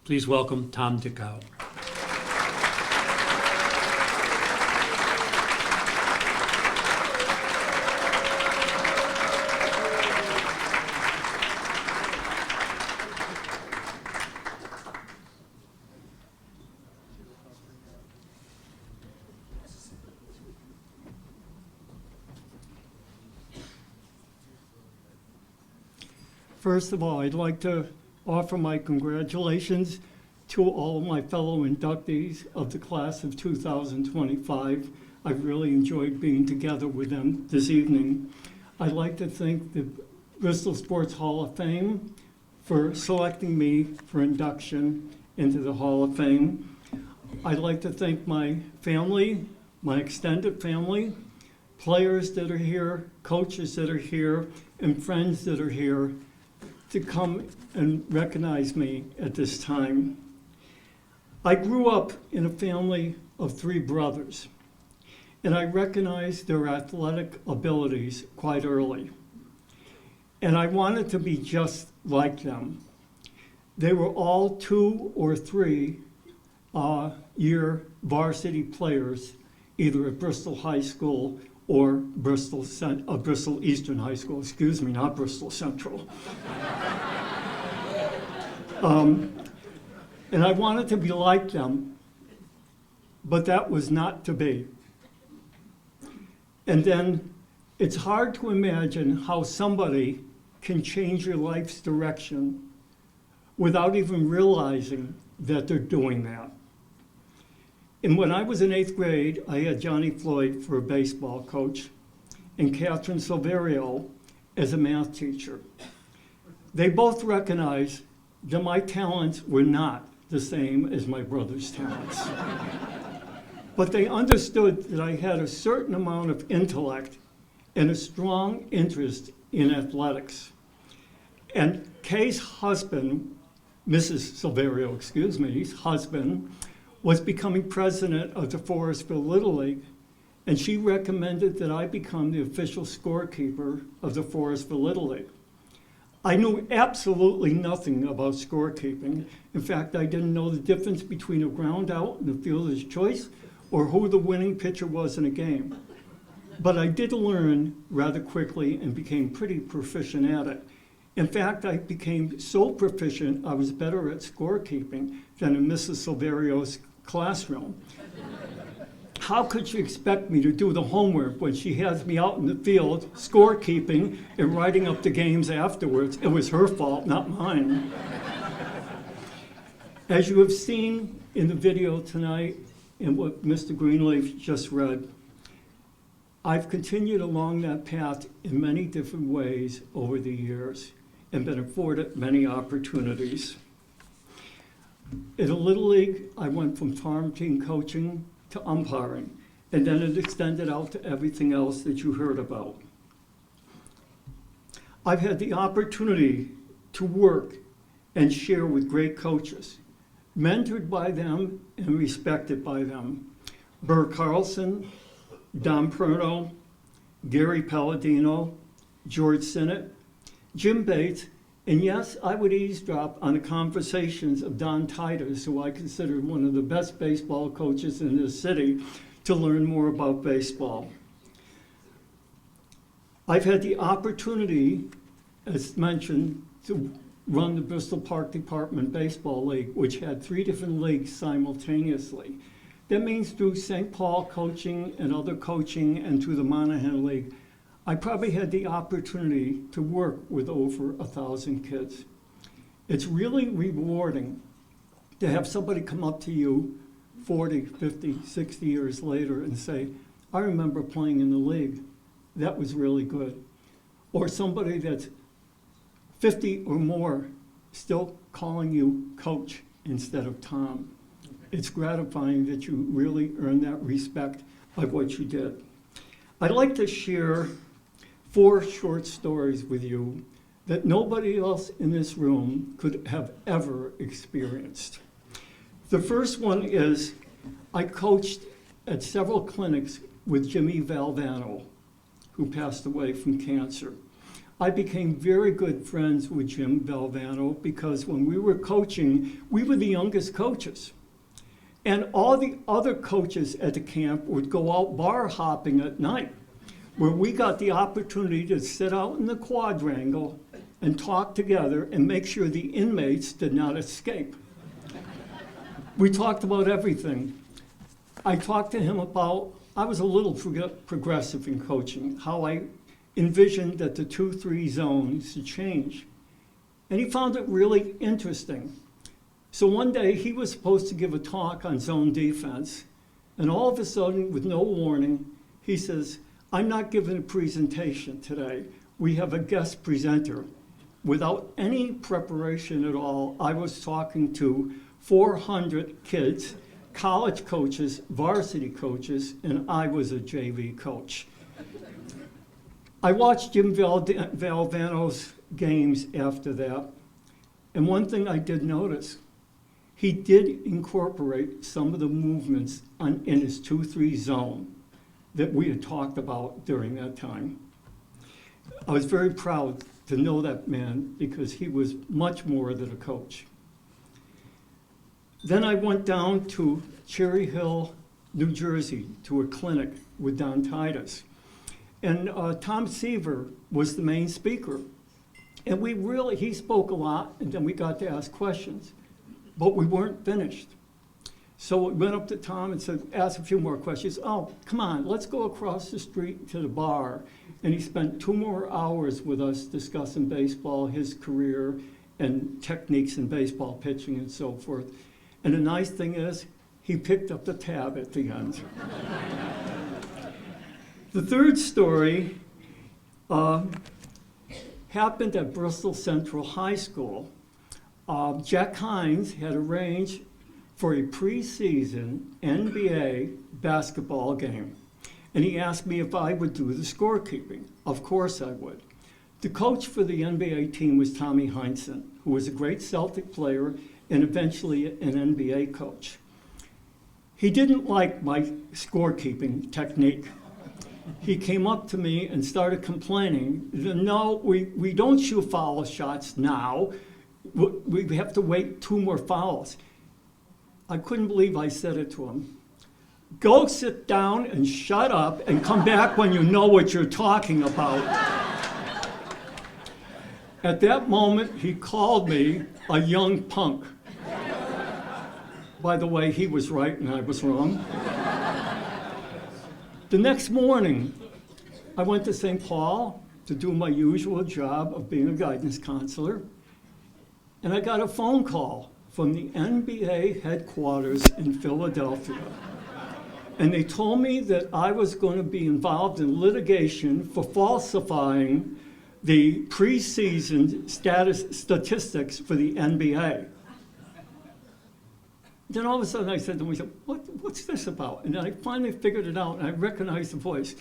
Please welcome Tom Dickau. First of all, I'd like to offer my congratulations to all of my fellow inductees of the class of 2025. I've really enjoyed being together with them this evening. I'd like to thank the Bristol Sports Hall of Fame for selecting me for induction into the Hall of Fame. I'd like to thank my family, my extended family, players that are here, coaches that are here, and friends that are here to come and recognize me at this time. I grew up in a family of 3 brothers, and I recognized their athletic abilities quite early. And I wanted to be just like them. They were all 2 or 3 year varsity players, either at Bristol High School or Bristol Eastern High School, excuse me, not Bristol Central. And I wanted to be like them, but that was not to be. And then it's hard to imagine how somebody can change your life's direction without even realizing that they're doing that. And when I was in 8th grade, I had Johnny Floyd for a baseball coach and Catherine Silverio as a math teacher. They both recognized that my talents were not the same as my brother's talents. But they understood that I had a certain amount of intellect and a strong interest in athletics. And Kay's husband, Mrs. Silverio, excuse me, his husband, was becoming president of the Forestville Little League, and she recommended that I become the official scorekeeper of the Forestville Little League. I knew absolutely nothing about scorekeeping. In fact, I didn't know the difference between a ground out and a fielder's choice or who the winning pitcher was in a game. But I did learn rather quickly and became pretty proficient at it. In fact, I became so proficient, I was better at scorekeeping than in Mrs. Silverio's classroom. How could she expect me to do the homework when she has me out in the field scorekeeping and writing up the games afterwards? It was her fault, not mine. As you have seen in the video tonight and what Mr. Greenleaf just read, I've continued along that path in many different ways over the years and been afforded many opportunities. In a Little League, I went from farm team coaching to umpiring, and then it extended out to everything else that you heard about. I've had the opportunity to work and share with great coaches, mentored by them and respected by them. Burr Carlson, Don Perno, Gary Palladino, George Sinnott, Jim Bates, and yes, I would eavesdrop on the conversations of Don Titus, who I consider one of the best baseball coaches in this city, to learn more about baseball. I've had the opportunity, as mentioned, to run the Bristol Park Department Baseball League, which had 3 different leagues simultaneously. That means through St. Paul coaching and other coaching and through the Monahan League, I probably had the opportunity to work with over 1,000 kids. It's really rewarding to have somebody come up to you 40, 50, 60 years later and say, I remember playing in the league. That was really good. Or somebody that's 50 or more still calling you coach instead of Tom. It's gratifying that you really earn that respect by what you did. I'd like to share 4 short stories with you that nobody else in this room could have ever experienced. The first one is, I coached at several clinics with Jimmy Valvano, who passed away from cancer. I became very good friends with Jim Valvano because when we were coaching, we were the youngest coaches. And all the other coaches at the camp would go out bar hopping at night, where we got the opportunity to sit out in the quadrangle and talk together and make sure the inmates did not escape. We talked about everything. I talked to him about, I was a little progressive in coaching, how I envisioned that the 2-3 zones should change. And he found it really interesting. So one day he was supposed to give a talk on zone defense, and all of a sudden, with no warning, he says, I'm not giving a presentation today. We have a guest presenter. Without any preparation at all, I was talking to 400 kids, college coaches, varsity coaches, and I was a JV coach. I watched Jim Valvano's games after that, and one thing I did notice, he did incorporate some of the movements in his 2-3 zone that we had talked about during that time. I was very proud to know that man because he was much more than a coach. Then I went down to Cherry Hill, New Jersey, to a clinic with Don Titus. And Tom Seaver was the main speaker. And he spoke a lot, and then we got to ask questions. But we weren't finished. So we went up to Tom and said, ask a few more questions. Oh, come on, let's go across the street to the bar. And he spent 2 more hours with us discussing baseball, his career, and techniques in baseball pitching and so forth. And the nice thing is, he picked up the tab at the end. The third story happened at Bristol Central High School. Jack Hines had arranged for a preseason NBA basketball game. And he asked me if I would do the scorekeeping. Of course I would. The coach for the NBA team was Tommy Heinsohn, who was a great Celtic player and eventually an NBA coach. He didn't like my scorekeeping technique. He came up to me and started complaining, no, we don't shoot foul shots now. We have to wait 2 more fouls. I couldn't believe I said it to him. Go sit down and shut up and come back when you know what you're talking about. At that moment, he called me a young punk. By the way, he was right and I was wrong. The next morning, I went to St. Paul to do my usual job of being a guidance counselor, and I got a phone call from the NBA headquarters in Philadelphia. And they told me that I was going to be involved in litigation for falsifying the preseason statistics for the NBA. Then all of a sudden I said to myself, what's this about? And then I finally figured it out and I recognized the voice.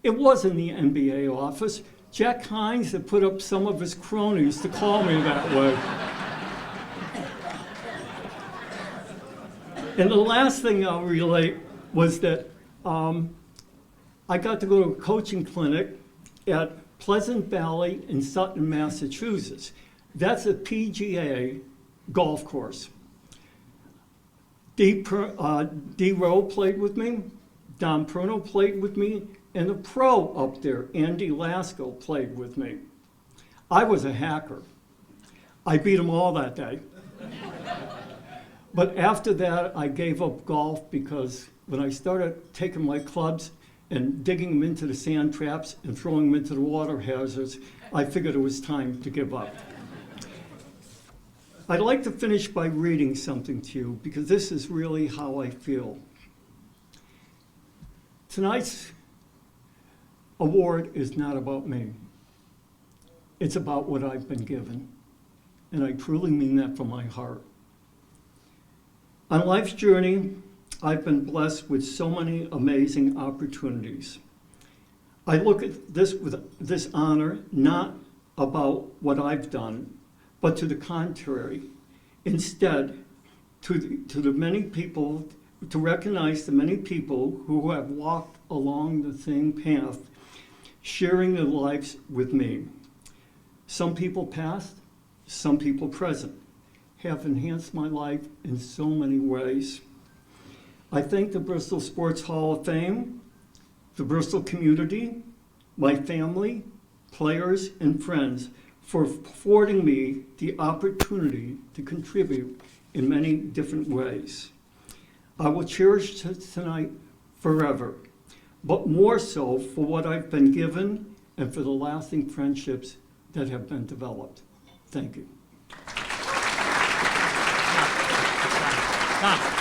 It was in the NBA office. Jack Hines had put up some of his cronies to call me that way. And the last thing I'll relate was that I got to go to a coaching clinic at Pleasant Valley in Sutton, Massachusetts. That's a PGA golf course. D. Rowe played with me, Don Pruno played with me, and the pro up there, Andy Lasko, played with me. I was a hacker. I beat them all that day. But after that, I gave up golf because when I started taking my clubs and digging them into the sand traps and throwing them into the water hazards, I figured it was time to give up. I'd like to finish by reading something to you because this is really how I feel. Tonight's award is not about me. It's about what I've been given. And I truly mean that from my heart. On life's journey, I've been blessed with so many amazing opportunities. I look at this with this honor, not about what I've done, but to the contrary. Instead, to the many people, to recognize the many people who have walked along the same path, sharing their lives with me. Some people past, some people present, have enhanced my life in so many ways. I thank the Bristol Sports Hall of Fame, the Bristol community, my family, players, and friends for affording me the opportunity to contribute in many different ways. I will cherish tonight forever, but more so for what I've been given and for the lasting friendships that have been developed. Thank you. Stop.